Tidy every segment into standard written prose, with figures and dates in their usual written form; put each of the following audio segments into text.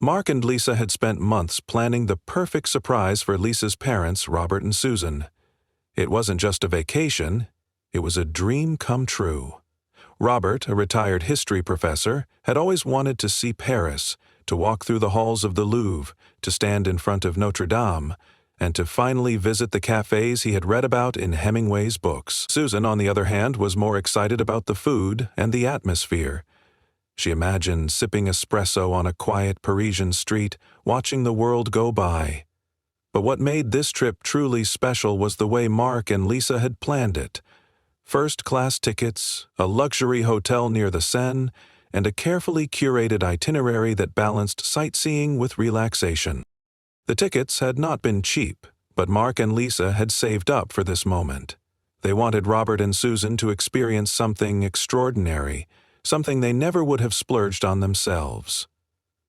Mark and Lisa had spent months planning the perfect surprise for Lisa's parents, Robert and Susan. It wasn't just a vacation, it was a dream come true. Robert, a retired history professor, had always wanted to see Paris, to walk through the halls of the Louvre, to stand in front of Notre Dame, and to finally visit the cafes he had read about in Hemingway's books. Susan, on the other hand, was more excited about the food and the atmosphere. She imagined sipping espresso on a quiet Parisian street, watching the world go by. But what made this trip truly special was the way Mark and Lisa had planned it. First-class tickets, a luxury hotel near the Seine, and a carefully curated itinerary that balanced sightseeing with relaxation. The tickets had not been cheap, but Mark and Lisa had saved up for this moment. They wanted Robert and Susan to experience something extraordinary, something they never would have splurged on themselves.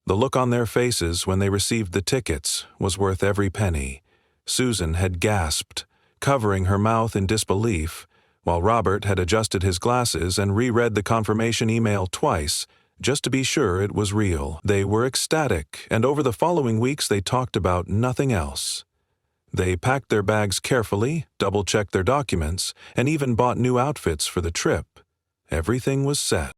The look on their faces when they received the tickets was worth every penny. Susan had gasped, covering her mouth in disbelief, while Robert had adjusted his glasses and reread the confirmation email twice, just to be sure it was real. They were ecstatic, and over the following weeks they talked about nothing else. They packed their bags carefully, double-checked their documents, and even bought new outfits for the trip. Everything was set.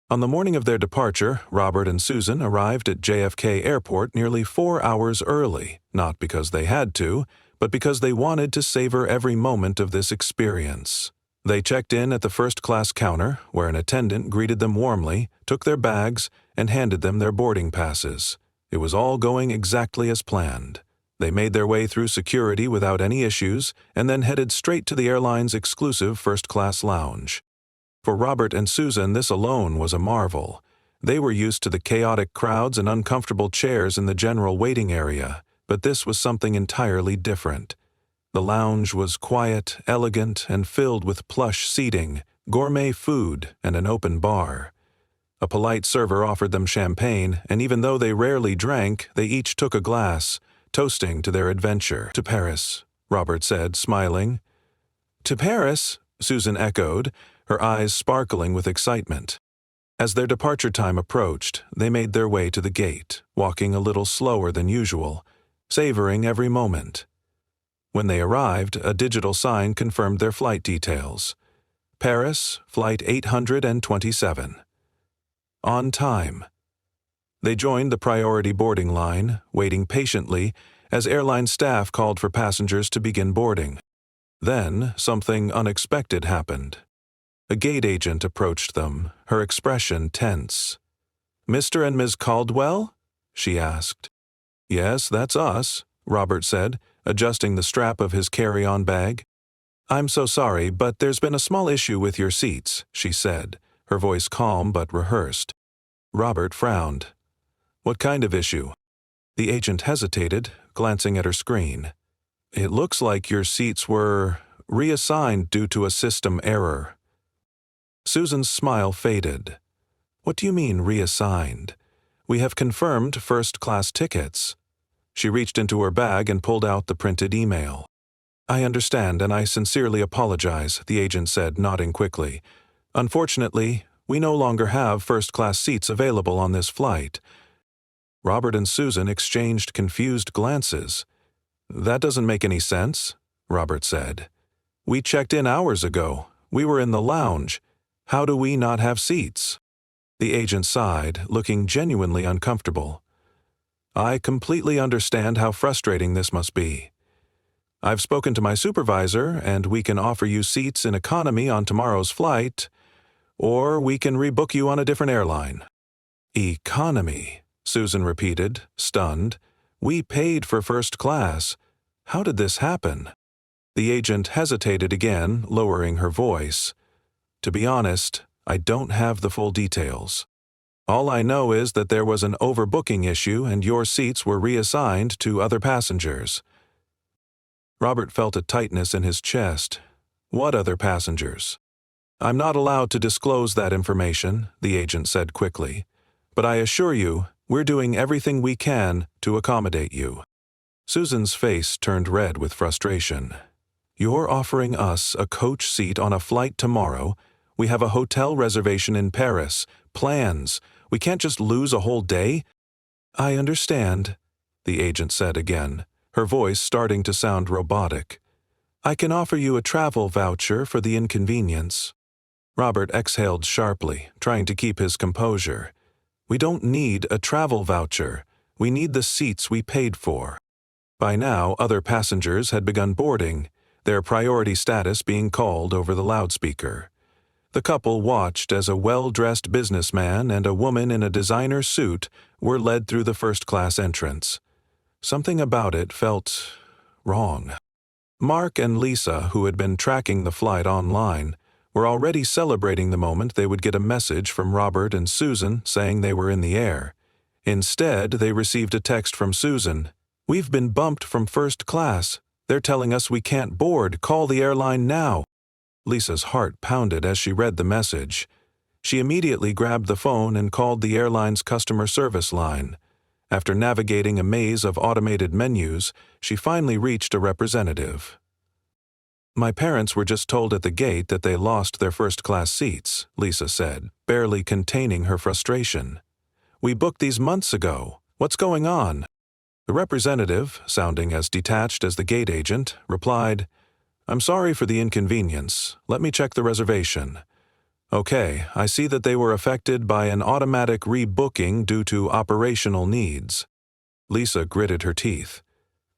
On the morning of their departure, Robert and Susan arrived at JFK Airport nearly 4 hours early, not because they had to, but because they wanted to savor every moment of this experience. They checked in at the first-class counter, where an attendant greeted them warmly, took their bags, and handed them their boarding passes. It was all going exactly as planned. They made their way through security without any issues, and then headed straight to the airline's exclusive first-class lounge. For Robert and Susan, this alone was a marvel. They were used to the chaotic crowds and uncomfortable chairs in the general waiting area, but this was something entirely different. The lounge was quiet, elegant, and filled with plush seating, gourmet food, and an open bar. A polite server offered them champagne, and even though they rarely drank, they each took a glass, toasting to their adventure. "To Paris," Robert said, smiling. "To Paris," Susan echoed, her eyes sparkling with excitement. As their departure time approached, they made their way to the gate, walking a little slower than usual, savoring every moment. When they arrived, a digital sign confirmed their flight details. Paris, Flight 827. On time. They joined the priority boarding line, waiting patiently as airline staff called for passengers to begin boarding. Then, something unexpected happened. A gate agent approached them, her expression tense. "Mr. and Ms. Caldwell?" she asked. "Yes, that's us," Robert said, adjusting the strap of his carry-on bag. "I'm so sorry, but there's been a small issue with your seats," she said, her voice calm but rehearsed. Robert frowned. "What kind of issue?" The agent hesitated, glancing at her screen. "It looks like your seats were reassigned due to a system error." Susan's smile faded. "What do you mean, reassigned? We have confirmed first-class tickets." She reached into her bag and pulled out the printed email. "I understand, and I sincerely apologize," the agent said, nodding quickly. "Unfortunately, we no longer have first-class seats available on this flight." Robert and Susan exchanged confused glances. "That doesn't make any sense," Robert said. "We checked in hours ago. We were in the lounge. How do we not have seats?" The agent sighed, looking genuinely uncomfortable. "I completely understand how frustrating this must be. I've spoken to my supervisor, and we can offer you seats in economy on tomorrow's flight, or we can rebook you on a different airline." "Economy," Susan repeated, stunned. "We paid for first class. How did this happen?" The agent hesitated again, lowering her voice. "To be honest, I don't have the full details. All I know is that there was an overbooking issue and your seats were reassigned to other passengers." Robert felt a tightness in his chest. "What other passengers?" "I'm not allowed to disclose that information," the agent said quickly. "But I assure you, we're doing everything we can to accommodate you." Susan's face turned red with frustration. "You're offering us a coach seat on a flight tomorrow. We have a hotel reservation in Paris, plans. We can't just lose a whole day?" I understand, the agent said again, her voice starting to sound robotic. I can offer you a travel voucher for the inconvenience. Robert exhaled sharply, trying to keep his composure. We don't need a travel voucher. We need the seats we paid for. By now, other passengers had begun boarding, their priority status being called over the loudspeaker. The couple watched as a well-dressed businessman and a woman in a designer suit were led through the first-class entrance. Something about it felt wrong. Mark and Lisa, who had been tracking the flight online, were already celebrating the moment they would get a message from Robert and Susan saying they were in the air. Instead, they received a text from Susan. We've been bumped from first class. They're telling us we can't board. Call the airline now. Lisa's heart pounded as she read the message. She immediately grabbed the phone and called the airline's customer service line. After navigating a maze of automated menus, she finally reached a representative. My parents were just told at the gate that they lost their first-class seats, Lisa said, barely containing her frustration. We booked these months ago. What's going on? The representative, sounding as detached as the gate agent, replied, I'm sorry for the inconvenience. Let me check the reservation. Okay, I see that they were affected by an automatic rebooking due to operational needs. Lisa gritted her teeth.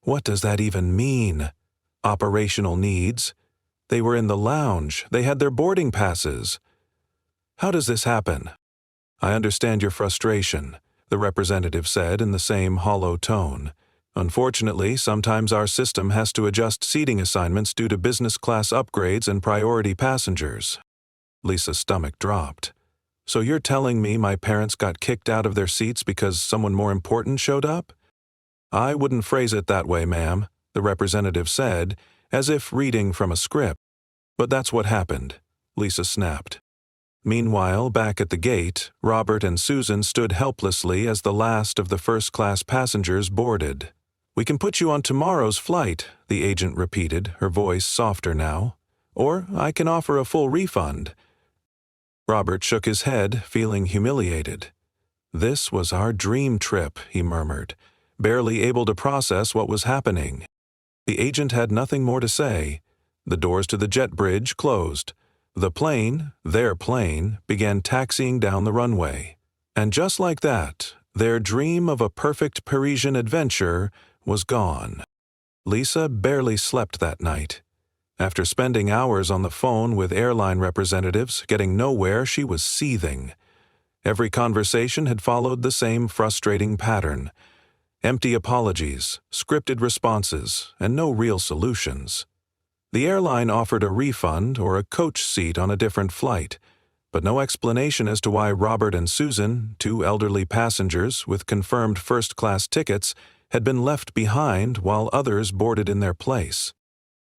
What does that even mean? Operational needs? They were in the lounge. They had their boarding passes. How does this happen? I understand your frustration, the representative said in the same hollow tone. Unfortunately, sometimes our system has to adjust seating assignments due to business class upgrades and priority passengers. Lisa's stomach dropped. So you're telling me my parents got kicked out of their seats because someone more important showed up? I wouldn't phrase it that way, ma'am, the representative said, as if reading from a script. But that's what happened, Lisa snapped. Meanwhile, back at the gate, Robert and Susan stood helplessly as the last of the first-class passengers boarded. We can put you on tomorrow's flight, the agent repeated, her voice softer now. Or I can offer a full refund. Robert shook his head, feeling humiliated. This was our dream trip, he murmured, barely able to process what was happening. The agent had nothing more to say. The doors to the jet bridge closed. The plane, their plane, began taxiing down the runway. And just like that, their dream of a perfect Parisian adventure was gone. Lisa barely slept that night. After spending hours on the phone with airline representatives, getting nowhere, she was seething. Every conversation had followed the same frustrating pattern. Empty apologies, scripted responses, and no real solutions. The airline offered a refund or a coach seat on a different flight, but no explanation as to why Robert and Susan, two elderly passengers with confirmed first-class tickets, had been left behind while others boarded in their place.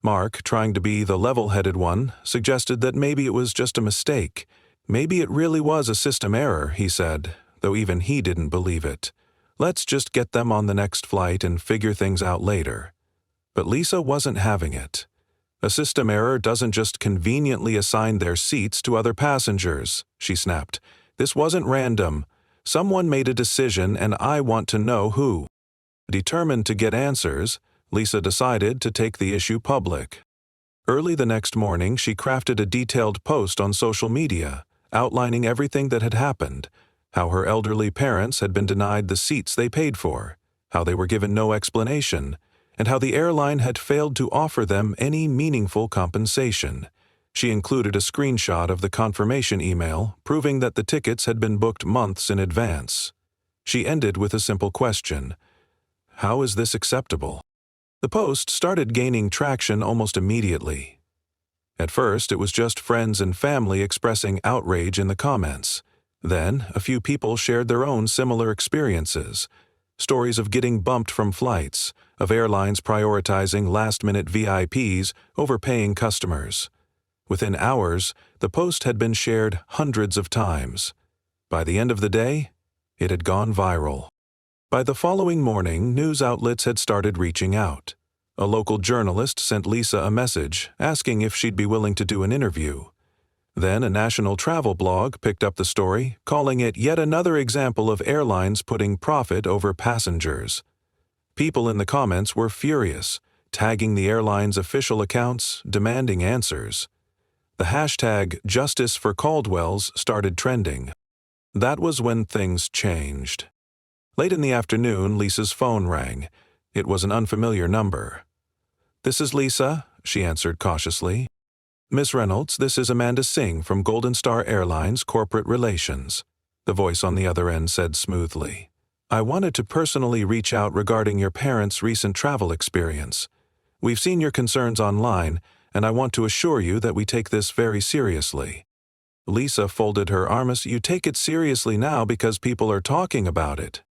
Mark, trying to be the level-headed one, suggested that maybe it was just a mistake. Maybe it really was a system error, he said, though even he didn't believe it. Let's just get them on the next flight and figure things out later. But Lisa wasn't having it. A system error doesn't just conveniently assign their seats to other passengers, she snapped. This wasn't random. Someone made a decision and I want to know who. Determined to get answers, Lisa decided to take the issue public. Early the next morning, she crafted a detailed post on social media, outlining everything that had happened, how her elderly parents had been denied the seats they paid for, how they were given no explanation, and how the airline had failed to offer them any meaningful compensation. She included a screenshot of the confirmation email, proving that the tickets had been booked months in advance. She ended with a simple question. How is this acceptable? The post started gaining traction almost immediately. At first, it was just friends and family expressing outrage in the comments. Then, a few people shared their own similar experiences. Stories of getting bumped from flights, of airlines prioritizing last-minute VIPs over paying customers. Within hours, the post had been shared hundreds of times. By the end of the day, it had gone viral. By the following morning, news outlets had started reaching out. A local journalist sent Lisa a message asking if she'd be willing to do an interview. Then a national travel blog picked up the story, calling it yet another example of airlines putting profit over passengers. People in the comments were furious, tagging the airline's official accounts, demanding answers. The hashtag Justice for Caldwells started trending. That was when things changed. Late in the afternoon, Lisa's phone rang. It was an unfamiliar number. "This is Lisa," she answered cautiously. "Miss Reynolds, this is Amanda Singh from Golden Star Airlines Corporate Relations," the voice on the other end said smoothly. "I wanted to personally reach out regarding your parents' recent travel experience. We've seen your concerns online, and I want to assure you that we take this very seriously." Lisa folded her arms. "You take it seriously now because people are talking about it."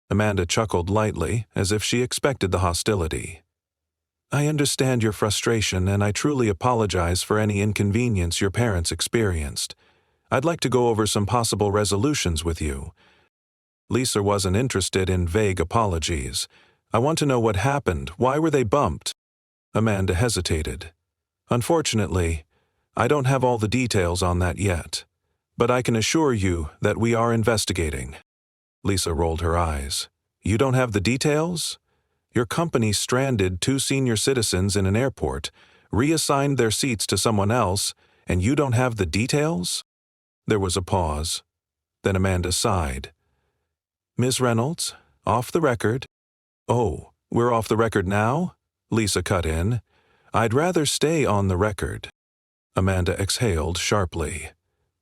Amanda chuckled lightly, as if she expected the hostility. "I understand your frustration, and I truly apologize for any inconvenience your parents experienced. I'd like to go over some possible resolutions with you." Lisa wasn't interested in vague apologies. "I want to know what happened. Why were they bumped?" Amanda hesitated. "Unfortunately, I don't have all the details on that yet, but I can assure you that we are investigating." Lisa rolled her eyes. "You don't have the details? Your company stranded 2 senior citizens in an airport, reassigned their seats to someone else, and you don't have the details?" There was a pause. Then Amanda sighed. "Ms. Reynolds, off the record." "Oh, we're off the record now?" Lisa cut in. "I'd rather stay on the record." Amanda exhaled sharply.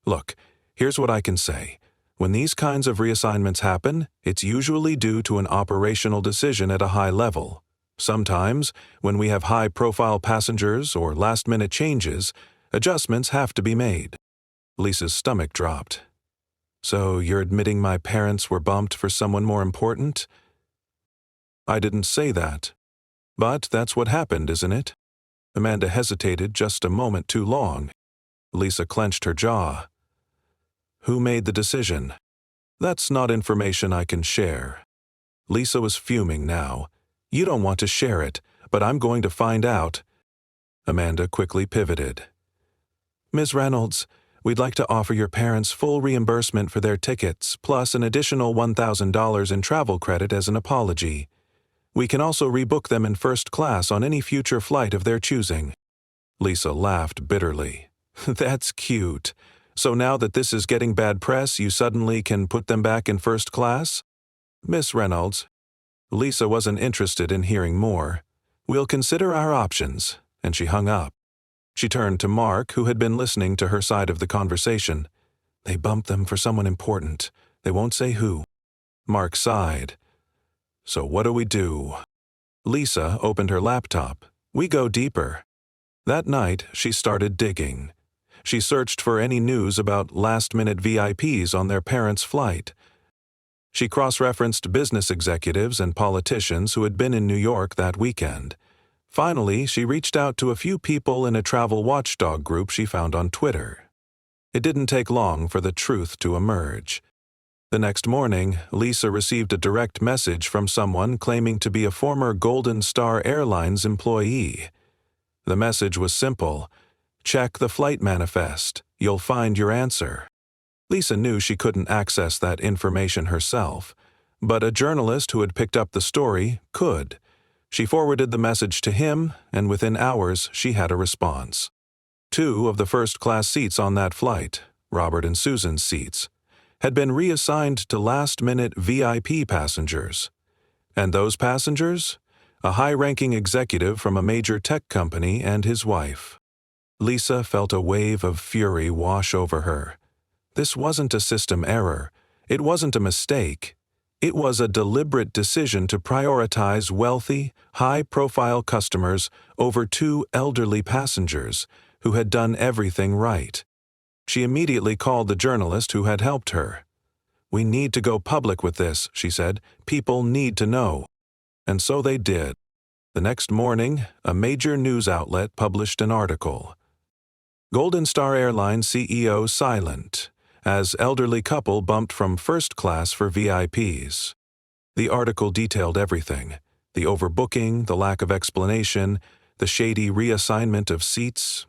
"Look, here's what I can say. When these kinds of reassignments happen, it's usually due to an operational decision at a high level. Sometimes, when we have high-profile passengers or last-minute changes, adjustments have to be made." Lisa's stomach dropped. "So you're admitting my parents were bumped for someone more important?" "I didn't say that. But that's what happened, isn't it?" Amanda hesitated just a moment too long. Lisa clenched her jaw. "Who made the decision?" "That's not information I can share." Lisa was fuming now. "You don't want to share it, but I'm going to find out." Amanda quickly pivoted. "Ms. Reynolds, we'd like to offer your parents full reimbursement for their tickets, plus an additional $1,000 in travel credit as an apology. We can also rebook them in first class on any future flight of their choosing." Lisa laughed bitterly. "That's cute. So now that this is getting bad press, you suddenly can put them back in first class?" "Miss Reynolds." Lisa wasn't interested in hearing more. "We'll consider our options," and she hung up. She turned to Mark, who had been listening to her side of the conversation. "They bumped them for someone important. They won't say who." Mark sighed. "So what do we do?" Lisa opened her laptop. "We go deeper." That night, she started digging. She searched for any news about last-minute VIPs on their parents' flight. She cross-referenced business executives and politicians who had been in New York that weekend. Finally, she reached out to a few people in a travel watchdog group she found on Twitter. It didn't take long for the truth to emerge. The next morning, Lisa received a direct message from someone claiming to be a former Golden Star Airlines employee. The message was simple: "Check the flight manifest. You'll find your answer." Lisa knew she couldn't access that information herself, but a journalist who had picked up the story could. She forwarded the message to him, and within hours she had a response. 2 of the first-class seats on that flight, Robert and Susan's seats, had been reassigned to last-minute VIP passengers. And those passengers? A high-ranking executive from a major tech company and his wife. Lisa felt a wave of fury wash over her. This wasn't a system error. It wasn't a mistake. It was a deliberate decision to prioritize wealthy, high-profile customers over 2 elderly passengers who had done everything right. She immediately called the journalist who had helped her. "We need to go public with this," she said. "People need to know." And so they did. The next morning, a major news outlet published an article. Golden Star Airlines CEO silent, as elderly couple bumped from first class for VIPs. The article detailed everything: the overbooking, the lack of explanation, the shady reassignment of seats.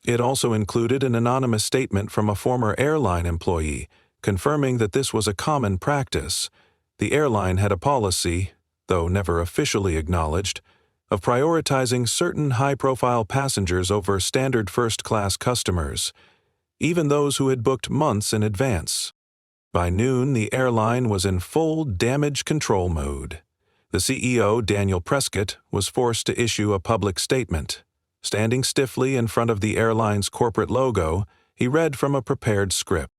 It also included an anonymous statement from a former airline employee, confirming that this was a common practice. The airline had a policy, though never officially acknowledged, of prioritizing certain high-profile passengers over standard first-class customers, even those who had booked months in advance. By noon, the airline was in full damage control mode. The CEO, Daniel Prescott, was forced to issue a public statement. Standing stiffly in front of the airline's corporate logo, he read from a prepared script.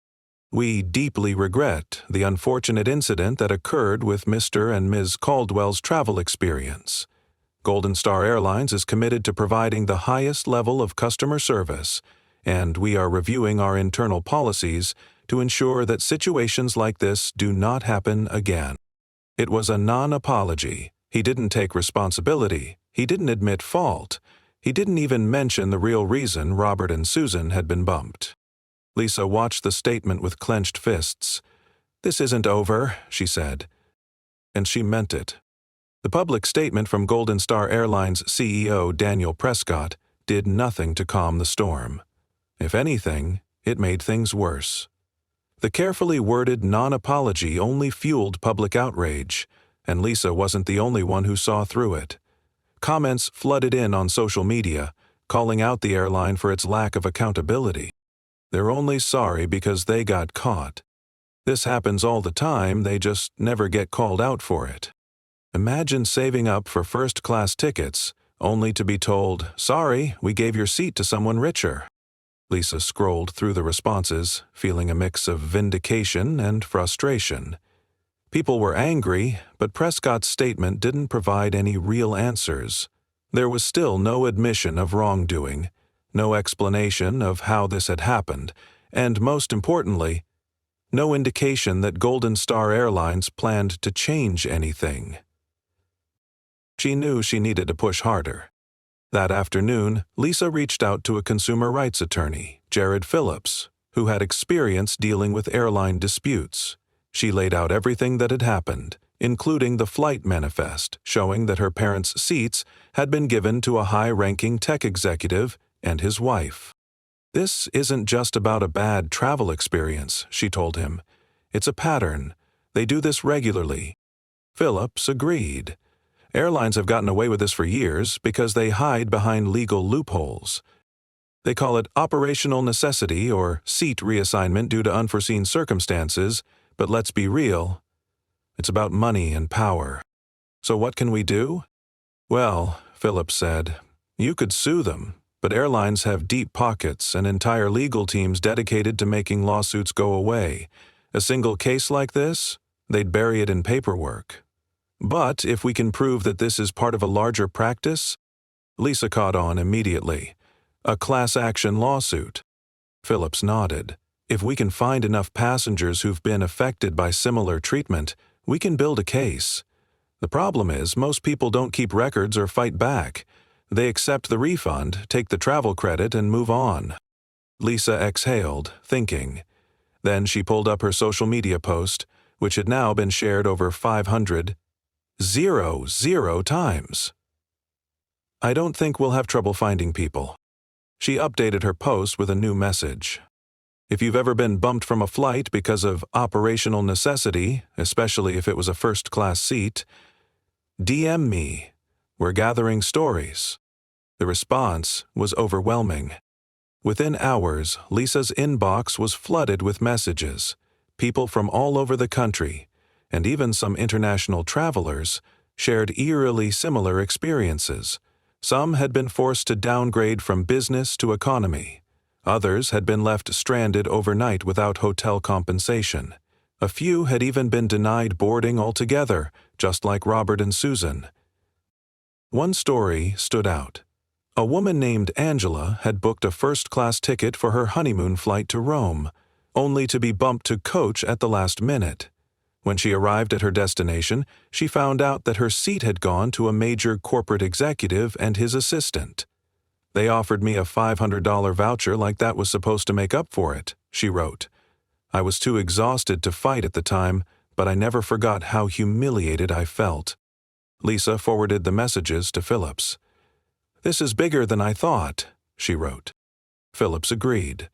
"We deeply regret the unfortunate incident that occurred with Mr. and Ms. Caldwell's travel experience. Golden Star Airlines is committed to providing the highest level of customer service, and we are reviewing our internal policies to ensure that situations like this do not happen again." It was a non-apology. He didn't take responsibility. He didn't admit fault. He didn't even mention the real reason Robert and Susan had been bumped. Lisa watched the statement with clenched fists. "This isn't over," she said. And she meant it. The public statement from Golden Star Airlines CEO Daniel Prescott did nothing to calm the storm. If anything, it made things worse. The carefully worded non-apology only fueled public outrage, and Lisa wasn't the only one who saw through it. Comments flooded in on social media, calling out the airline for its lack of accountability. They're only sorry because they got caught. This happens all the time, they just never get called out for it. Imagine saving up for first-class tickets, only to be told, "Sorry, we gave your seat to someone richer." Lisa scrolled through the responses, feeling a mix of vindication and frustration. People were angry, but Prescott's statement didn't provide any real answers. There was still no admission of wrongdoing, no explanation of how this had happened, and most importantly, no indication that Golden Star Airlines planned to change anything. She knew she needed to push harder. That afternoon, Lisa reached out to a consumer rights attorney, Jared Phillips, who had experience dealing with airline disputes. She laid out everything that had happened, including the flight manifest showing that her parents' seats had been given to a high-ranking tech executive and his wife. "This isn't just about a bad travel experience," she told him. "It's a pattern. They do this regularly." Phillips agreed. Airlines have gotten away with this for years because they hide behind legal loopholes. They call it operational necessity or seat reassignment due to unforeseen circumstances, but let's be real, it's about money and power. "So what can we do?" "Well," Phillips said, "you could sue them, but airlines have deep pockets and entire legal teams dedicated to making lawsuits go away. A single case like this, they'd bury it in paperwork. But if we can prove that this is part of a larger practice," Lisa caught on immediately, "a class action lawsuit." Phillips nodded. "If we can find enough passengers who've been affected by similar treatment, we can build a case. The problem is most people don't keep records or fight back. They accept the refund, take the travel credit, and move on." Lisa exhaled, thinking. Then she pulled up her social media post, which had now been shared over 500 times. "I don't think we'll have trouble finding people." She updated her post with a new message. "If you've ever been bumped from a flight because of operational necessity, especially if it was a first-class seat, DM me. We're gathering stories." The response was overwhelming. Within hours, Lisa's inbox was flooded with messages. People from all over the country, and even some international travelers, shared eerily similar experiences. Some had been forced to downgrade from business to economy. Others had been left stranded overnight without hotel compensation. A few had even been denied boarding altogether, just like Robert and Susan. One story stood out. A woman named Angela had booked a first-class ticket for her honeymoon flight to Rome, only to be bumped to coach at the last minute. When she arrived at her destination, she found out that her seat had gone to a major corporate executive and his assistant. "They offered me a $500 voucher like that was supposed to make up for it," she wrote. "I was too exhausted to fight at the time, but I never forgot how humiliated I felt." Lisa forwarded the messages to Phillips. "This is bigger than I thought," she wrote. Phillips agreed.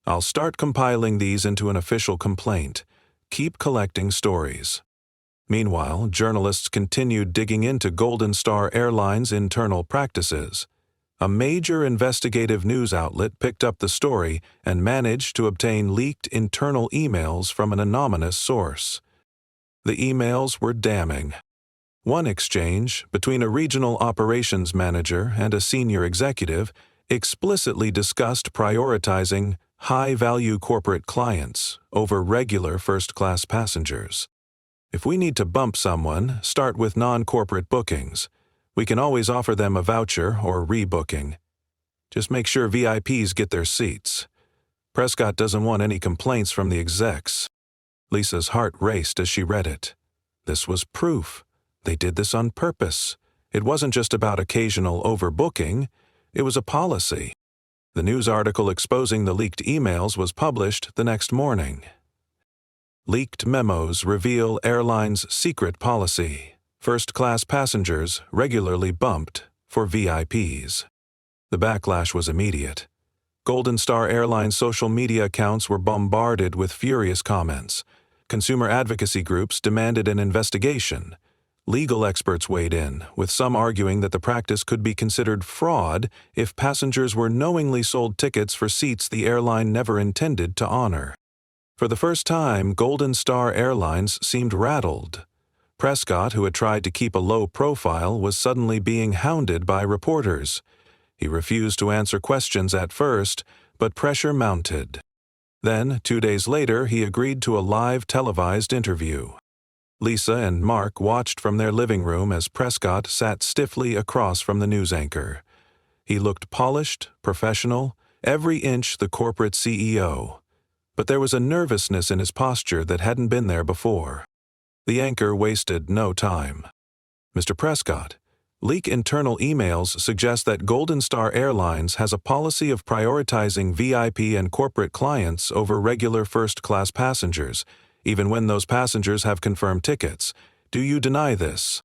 "I'll start compiling these into an official complaint. Keep collecting stories." Meanwhile, journalists continued digging into Golden Star Airlines' internal practices. A major investigative news outlet picked up the story and managed to obtain leaked internal emails from an anonymous source. The emails were damning. One exchange, between a regional operations manager and a senior executive, explicitly discussed prioritizing high-value corporate clients over regular first-class passengers. "If we need to bump someone, start with non-corporate bookings. We can always offer them a voucher or rebooking. Just make sure VIPs get their seats. Prescott doesn't want any complaints from the execs." Lisa's heart raced as she read it. This was proof. They did this on purpose. It wasn't just about occasional overbooking. It was a policy. The news article exposing the leaked emails was published the next morning. Leaked memos reveal airline's secret policy. First-class passengers regularly bumped for VIPs. The backlash was immediate. Golden Star Airlines social media accounts were bombarded with furious comments. Consumer advocacy groups demanded an investigation. Legal experts weighed in, with some arguing that the practice could be considered fraud if passengers were knowingly sold tickets for seats the airline never intended to honor. For the first time, Golden Star Airlines seemed rattled. Prescott, who had tried to keep a low profile, was suddenly being hounded by reporters. He refused to answer questions at first, but pressure mounted. Then, 2 days later, he agreed to a live televised interview. Lisa and Mark watched from their living room as Prescott sat stiffly across from the news anchor. He looked polished, professional, every inch the corporate CEO. But there was a nervousness in his posture that hadn't been there before. The anchor wasted no time. "Mr. Prescott, leak internal emails suggest that Golden Star Airlines has a policy of prioritizing VIP and corporate clients over regular first-class passengers, even when those passengers have confirmed tickets. Do you deny this?"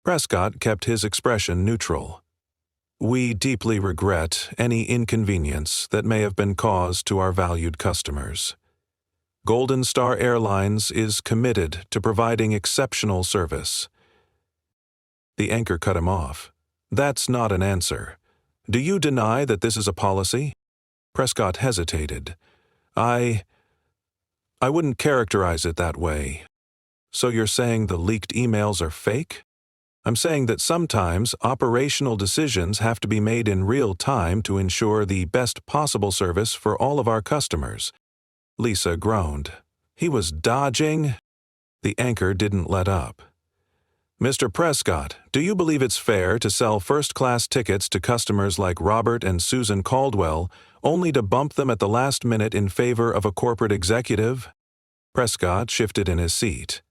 Prescott kept his expression neutral. "We deeply regret any inconvenience that may have been caused to our valued customers. Golden Star Airlines is committed to providing exceptional service." The anchor cut him off. "That's not an answer. Do you deny that this is a policy?" Prescott hesitated. I wouldn't characterize it that way." "So you're saying the leaked emails are fake?" "I'm saying that sometimes operational decisions have to be made in real time to ensure the best possible service for all of our customers." Lisa groaned. He was dodging. The anchor didn't let up. "Mr. Prescott, do you believe it's fair to sell first-class tickets to customers like Robert and Susan Caldwell only to bump them at the last minute in favor of a corporate executive?" Prescott shifted in his seat.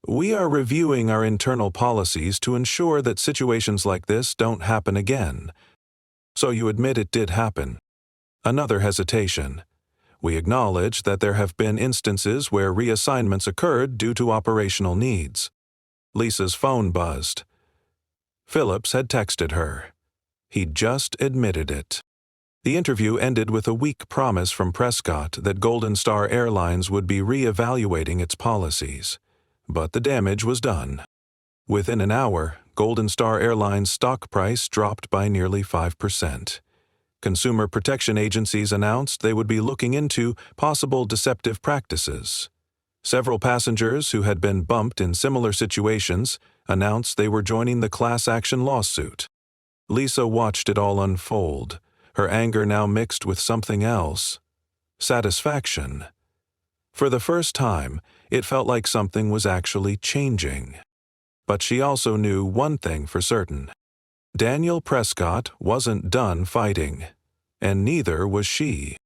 "We are reviewing our internal policies to ensure that situations like this don't happen again." "So you admit it did happen?" Another hesitation. "We acknowledge that there have been instances where reassignments occurred due to operational needs." Lisa's phone buzzed. Phillips had texted her. He'd just admitted it. The interview ended with a weak promise from Prescott that Golden Star Airlines would be re-evaluating its policies. But the damage was done. Within an hour, Golden Star Airlines' stock price dropped by nearly 5%. Consumer protection agencies announced they would be looking into possible deceptive practices. Several passengers who had been bumped in similar situations announced they were joining the class action lawsuit. Lisa watched it all unfold, her anger now mixed with something else: satisfaction. For the first time, it felt like something was actually changing. But she also knew one thing for certain. Daniel Prescott wasn't done fighting, and neither was she.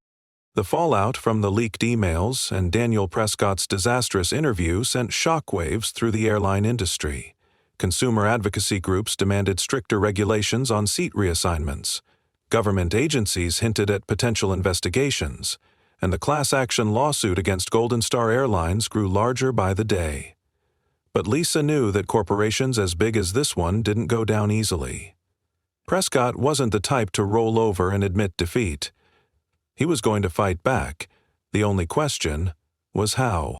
The fallout from the leaked emails and Daniel Prescott's disastrous interview sent shockwaves through the airline industry. Consumer advocacy groups demanded stricter regulations on seat reassignments. Government agencies hinted at potential investigations, and the class action lawsuit against Golden Star Airlines grew larger by the day. But Lisa knew that corporations as big as this one didn't go down easily. Prescott wasn't the type to roll over and admit defeat. He was going to fight back. The only question was how.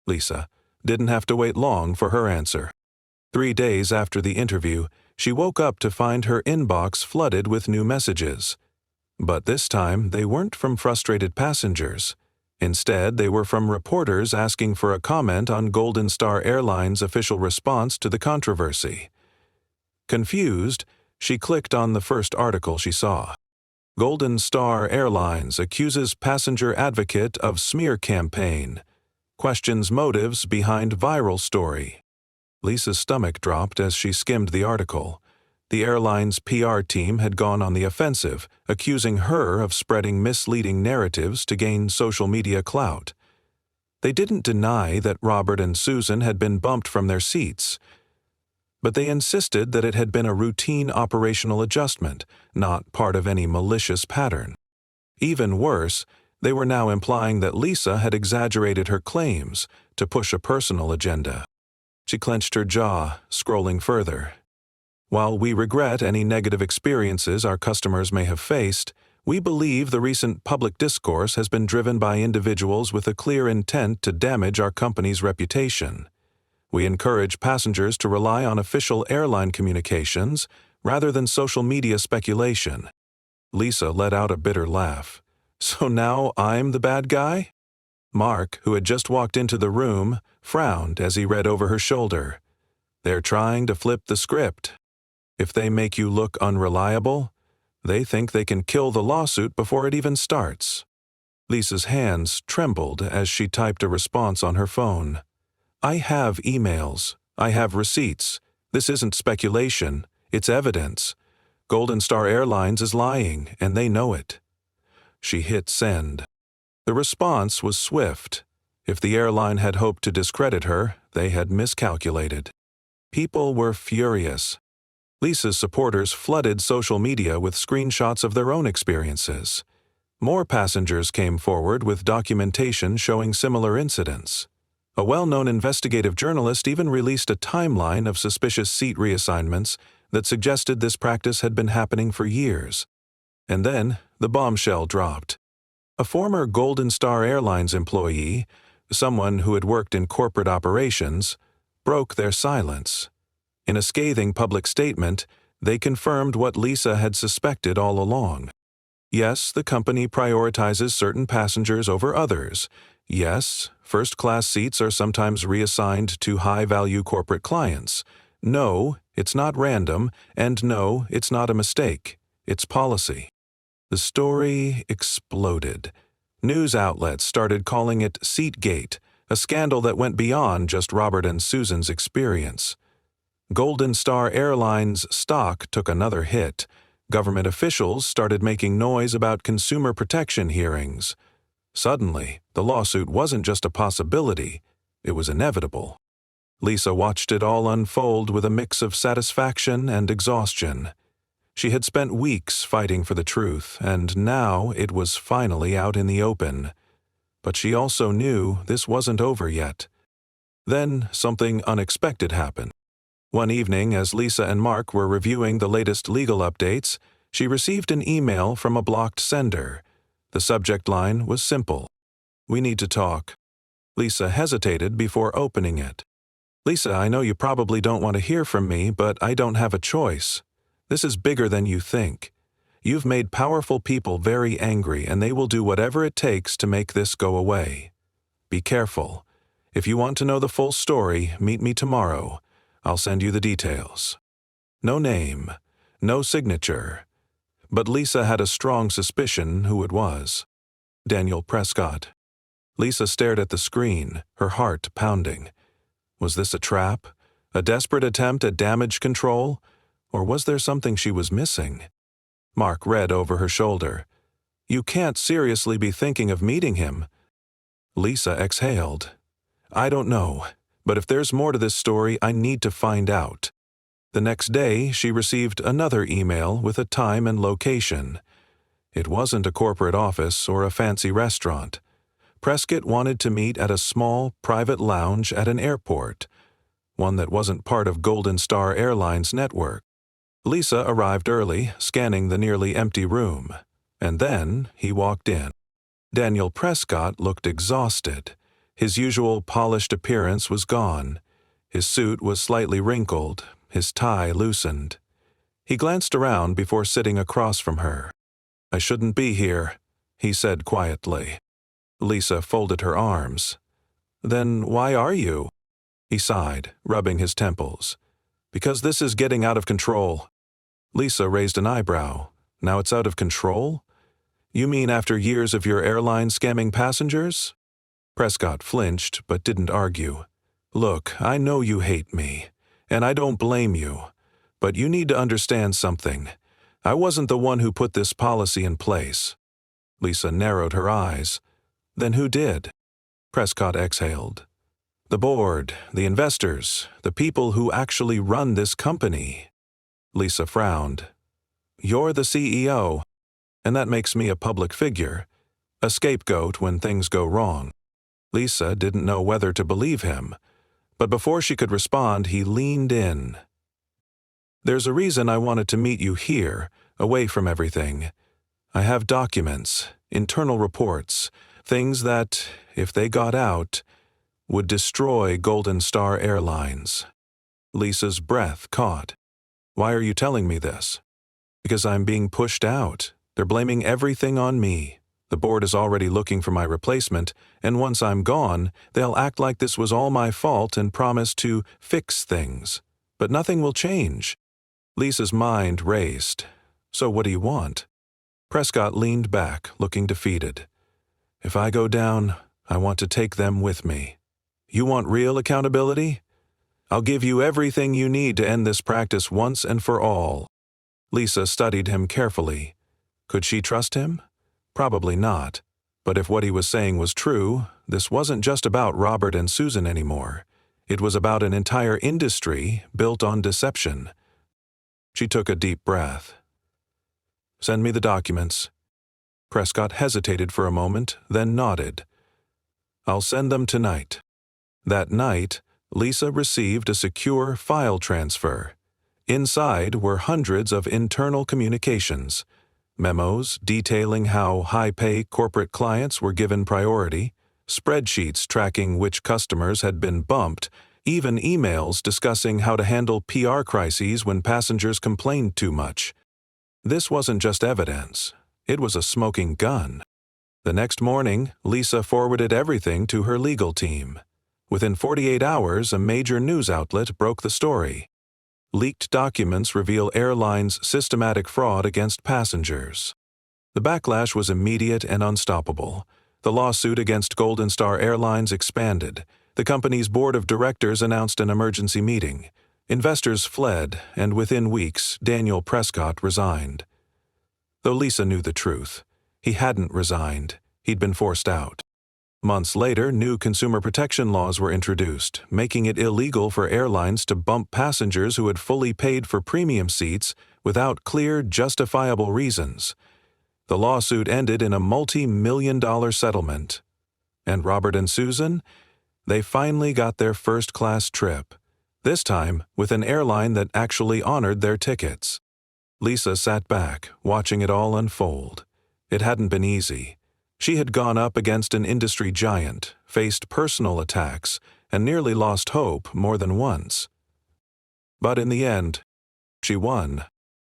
Lisa didn't have to wait long for her answer. 3 days after the interview, she woke up to find her inbox flooded with new messages. But this time, they weren't from frustrated passengers. Instead, they were from reporters asking for a comment on Golden Star Airlines' official response to the controversy. Confused, she clicked on the first article she saw. Golden Star Airlines accuses passenger advocate of smear campaign. Questions motives behind viral story. Lisa's stomach dropped as she skimmed the article. The airline's PR team had gone on the offensive, accusing her of spreading misleading narratives to gain social media clout. They didn't deny that Robert and Susan had been bumped from their seats, but they insisted that it had been a routine operational adjustment, not part of any malicious pattern. Even worse, they were now implying that Lisa had exaggerated her claims to push a personal agenda. She clenched her jaw, scrolling further. While we regret any negative experiences our customers may have faced, we believe the recent public discourse has been driven by individuals with a clear intent to damage our company's reputation. We encourage passengers to rely on official airline communications rather than social media speculation. Lisa let out a bitter laugh. So now I'm the bad guy? Mark, who had just walked into the room, frowned as he read over her shoulder. They're trying to flip the script. If they make you look unreliable, they think they can kill the lawsuit before it even starts. Lisa's hands trembled as she typed a response on her phone. I have emails. I have receipts. This isn't speculation. It's evidence. Golden Star Airlines is lying, and they know it. She hit send. The response was swift. If the airline had hoped to discredit her, they had miscalculated. People were furious. Lisa's supporters flooded social media with screenshots of their own experiences. More passengers came forward with documentation showing similar incidents. A well-known investigative journalist even released a timeline of suspicious seat reassignments that suggested this practice had been happening for years. And then the bombshell dropped. A former Golden Star Airlines employee, someone who had worked in corporate operations, broke their silence. In a scathing public statement, they confirmed what Lisa had suspected all along. Yes, the company prioritizes certain passengers over others. Yes, first-class seats are sometimes reassigned to high-value corporate clients. No, it's not random, and no, it's not a mistake. It's policy. The story exploded. News outlets started calling it Seatgate, a scandal that went beyond just Robert and Susan's experience. Golden Star Airlines stock took another hit. Government officials started making noise about consumer protection hearings. Suddenly, the lawsuit wasn't just a possibility, it was inevitable. Lisa watched it all unfold with a mix of satisfaction and exhaustion. She had spent weeks fighting for the truth, and now it was finally out in the open. But she also knew this wasn't over yet. Then something unexpected happened. One evening, as Lisa and Mark were reviewing the latest legal updates, she received an email from a blocked sender. The subject line was simple. "We need to talk." Lisa hesitated before opening it. "Lisa, I know you probably don't want to hear from me, but I don't have a choice. This is bigger than you think. You've made powerful people very angry, and they will do whatever it takes to make this go away. Be careful. If you want to know the full story, meet me tomorrow. I'll send you the details." No name, no signature. But Lisa had a strong suspicion who it was. Daniel Prescott. Lisa stared at the screen, her heart pounding. Was this a trap? A desperate attempt at damage control? Or was there something she was missing? Mark read over her shoulder. "You can't seriously be thinking of meeting him." Lisa exhaled. "I don't know. But if there's more to this story, I need to find out." The next day, she received another email with a time and location. It wasn't a corporate office or a fancy restaurant. Prescott wanted to meet at a small, private lounge at an airport, one that wasn't part of Golden Star Airlines' network. Lisa arrived early, scanning the nearly empty room. And then he walked in. Daniel Prescott looked exhausted. His usual polished appearance was gone. His suit was slightly wrinkled, his tie loosened. He glanced around before sitting across from her. "I shouldn't be here," he said quietly. Lisa folded her arms. "Then why are you?" He sighed, rubbing his temples. "Because this is getting out of control." Lisa raised an eyebrow. "Now it's out of control? You mean after years of your airline scamming passengers?" Prescott flinched but didn't argue. "Look, I know you hate me, and I don't blame you. But you need to understand something. I wasn't the one who put this policy in place." Lisa narrowed her eyes. "Then who did?" Prescott exhaled. "The board, the investors, the people who actually run this company." Lisa frowned. "You're the CEO, and that makes me a public figure, a scapegoat when things go wrong." Lisa didn't know whether to believe him, but before she could respond, he leaned in. "There's a reason I wanted to meet you here, away from everything. I have documents, internal reports, things that, if they got out, would destroy Golden Star Airlines." Lisa's breath caught. "Why are you telling me this?" "Because I'm being pushed out. They're blaming everything on me. The board is already looking for my replacement, and once I'm gone, they'll act like this was all my fault and promise to fix things. But nothing will change." Lisa's mind raced. "So what do you want?" Prescott leaned back, looking defeated. "If I go down, I want to take them with me." "You want real accountability? I'll give you everything you need to end this practice once and for all." Lisa studied him carefully. Could she trust him? Probably not. But if what he was saying was true, this wasn't just about Robert and Susan anymore. It was about an entire industry built on deception. She took a deep breath. "Send me the documents." Prescott hesitated for a moment, then nodded. "I'll send them tonight." That night, Lisa received a secure file transfer. Inside were hundreds of internal communications, memos detailing how high-pay corporate clients were given priority, spreadsheets tracking which customers had been bumped, even emails discussing how to handle PR crises when passengers complained too much. This wasn't just evidence. It was a smoking gun. The next morning, Lisa forwarded everything to her legal team. Within 48 hours, a major news outlet broke the story. Leaked documents reveal Airline's systematic fraud against passengers. The backlash was immediate and unstoppable. The lawsuit against Golden Star Airlines expanded. The company's board of directors announced an emergency meeting. Investors fled, and within weeks, Daniel Prescott resigned. Though Lisa knew the truth, he hadn't resigned. He'd been forced out. Months later, new consumer protection laws were introduced, making it illegal for airlines to bump passengers who had fully paid for premium seats without clear, justifiable reasons. The lawsuit ended in a multi-million-dollar settlement. And Robert and Susan? They finally got their first-class trip, this time with an airline that actually honored their tickets. Lisa sat back, watching it all unfold. It hadn't been easy. She had gone up against an industry giant, faced personal attacks, and nearly lost hope more than once. But in the end, she won.